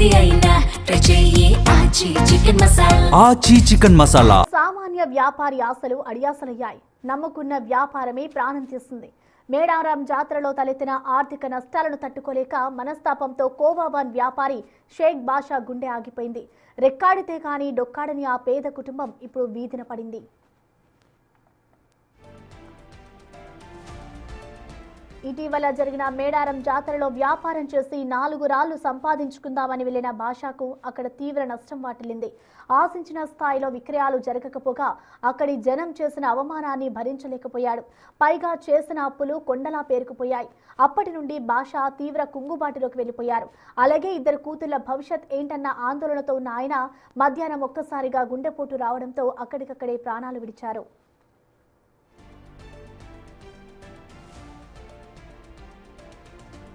ఏది అయినా ట్రై చెయ్యి ఆచి చికెన్ మసాలా. సామాన్య వ్యాపారి ఆశలు అడియాసలయ్యాయి. నమ్ముకున్న వ్యాపారమే ప్రాణం తీస్తుంది. మేడారం జాతరలో తలెత్తిన ఆర్థిక నష్టాలను తట్టుకోలేక మనస్తాపంతో కోవాబాన్ వ్యాపారి షేక్ బాషా గుండె ఆగిపోయింది. రెక్కాడితే కానీ డొక్కాడని ఆ పేద కుటుంబం ఇప్పుడు వీధిన పడింది. ఇటీవల జరిగిన మేడారం జాతరలో వ్యాపారం చేసి 4 రాళ్లు సంపాదించుకుందామని వెళ్లిన బాషాకు అక్కడ తీవ్ర నష్టం వాటిల్లింది. ఆశించిన స్థాయిలో విక్రయాలు జరగకపోగా అక్కడి జనం చేసిన అవమానాన్ని భరించలేకపోయాడు. పైగా చేసిన అప్పులు కొండలా పేరుకుపోయాయి. అప్పటి నుండి బాషా తీవ్ర కుంగుబాటులోకి వెళ్లిపోయారు. అలాగే 2 కూతుళ్ల భవిష్యత్ ఏంటన్న ఆందోళనతో ఉన్న ఆయన మధ్యాహ్నం ఒక్కసారిగా గుండెపోటు రావడంతో అక్కడికక్కడే ప్రాణాలు విడిచారు.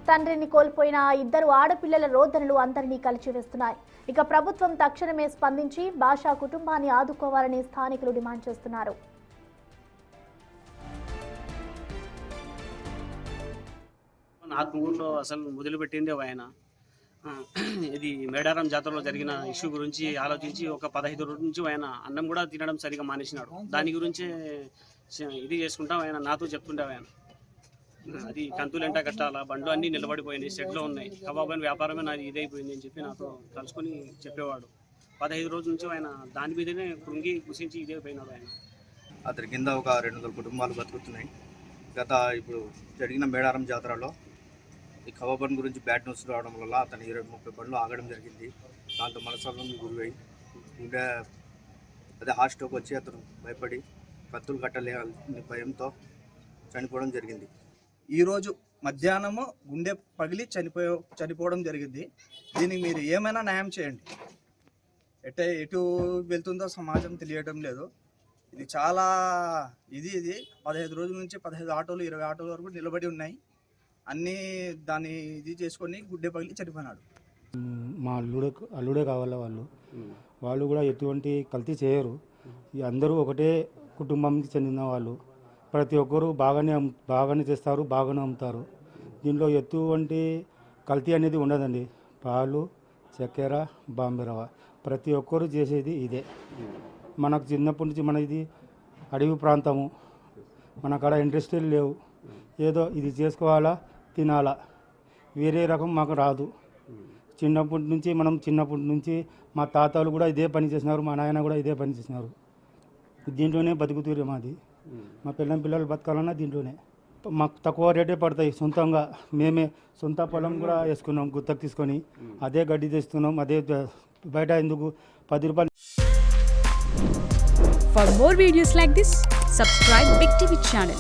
తండ్రిని కోల్పోయిన 2 ఆడపిల్లల రోదనలు అందరినీ కలిచివేస్తున్నాయి. ఇక ప్రభుత్వం తక్షణమే స్పందించి బాషా కుటుంబాన్ని ఆదుకోవాలని స్థానికులు డిమాండ్ చేస్తున్నారు. ఆత్మూరులో అసలు మొదలుపెట్టింది ఆయన. ఇది మేడారం జాతరలో జరిగిన ఇష్యూ గురించి ఆలోచించి ఒక 15 రోజుల నుంచి ఆయన అన్నం కూడా తినడం సరిగా మానేసినాడు. దాని గురించే ఇది చేసుకుంటాం. ఆయన నాతో చెప్తుండే ఆయన అది కంతులెంట కట్టాలా, బండ్లు అన్నీ నిలబడిపోయినాయి, షెడ్లో ఉన్నాయి, కబాబన్ వ్యాపారమే నాది ఇదైపోయింది అని చెప్పి నాతో కలుసుకొని చెప్పేవాడు. 15 రోజుల నుంచి ఆయన దాని మీదనే కృంగి కుసించి ఇదైపోయినాడు ఆయన. అతని కింద ఒక 200 కుటుంబాలు బతుకుతున్నాయి. ఇప్పుడు జరిగిన మేడారం జాతరలో ఈ కబాబన్ గురించి బ్యాడ్ న్యూస్ రావడం వల్ల అతను 20-30 బండ్లు ఆగడం జరిగింది. దాంతో మనసాలను గురై ఉండే అదే హార్ట్ స్ట్రోక్ వచ్చి అతను భయపడి కత్తులు కట్టలేని భయంతో చనిపోవడం జరిగింది. ఈరోజు మధ్యాహ్నము గుండె పగిలి చనిపోవడం జరిగింది. దీనికి మీరు ఏమైనా న్యాయం చేయండి. ఎటు వెళ్తుందో సమాజం తెలియడం లేదు. ఇది చాలా ఇది 15 రోజుల నుంచి 15 ఆటోలు 20 ఆటోల వరకు నిలబడి ఉన్నాయి. అన్నీ దాన్ని ఇది చేసుకొని గుండె పగిలి చనిపోయినాడు. మా అల్లుడే కావాలా వాళ్ళు కూడా ఎటువంటి కల్తీ చేయరు. అందరూ ఒకటే కుటుంబానికి చెందిన వాళ్ళు. ప్రతి ఒక్కరు బాగానే చేస్తారు, బాగానే అమ్ముతారు. దీంట్లో ఎటువంటి కల్తీ అనేది ఉండదండి. పాలు, చక్కెర, బాంబే రవ్వ ప్రతి ఒక్కరు చేసేది ఇదే. మనకు చిన్నప్పటి నుంచి మన ఇది అడవి ప్రాంతము, మనకాడ ఇండస్ట్రీలు లేవు. ఏదో ఇది చేసుకోవాలా, తినాలా, వేరే రకం మాకు రాదు. చిన్నప్పటి నుంచి మా తాతలు కూడా ఇదే పని చేసినారు, మా నాయన కూడా ఇదే పని చేసినారు. దీంట్లోనే బతుకుతూరే మాది. మా పిల్లలు బతకాలన్నా దీంట్లోనే. మాకు తక్కువ రేటే పడతాయి. సొంతంగా మేమే సొంత పొలం కూడా వేసుకున్నాం, గుత్తకు తీసుకొని అదే గడ్డి తెస్తున్నాం. అదే బయట ఎందుకు 10 రూపాయలు. For more videos like this, subscribe Big TV channel.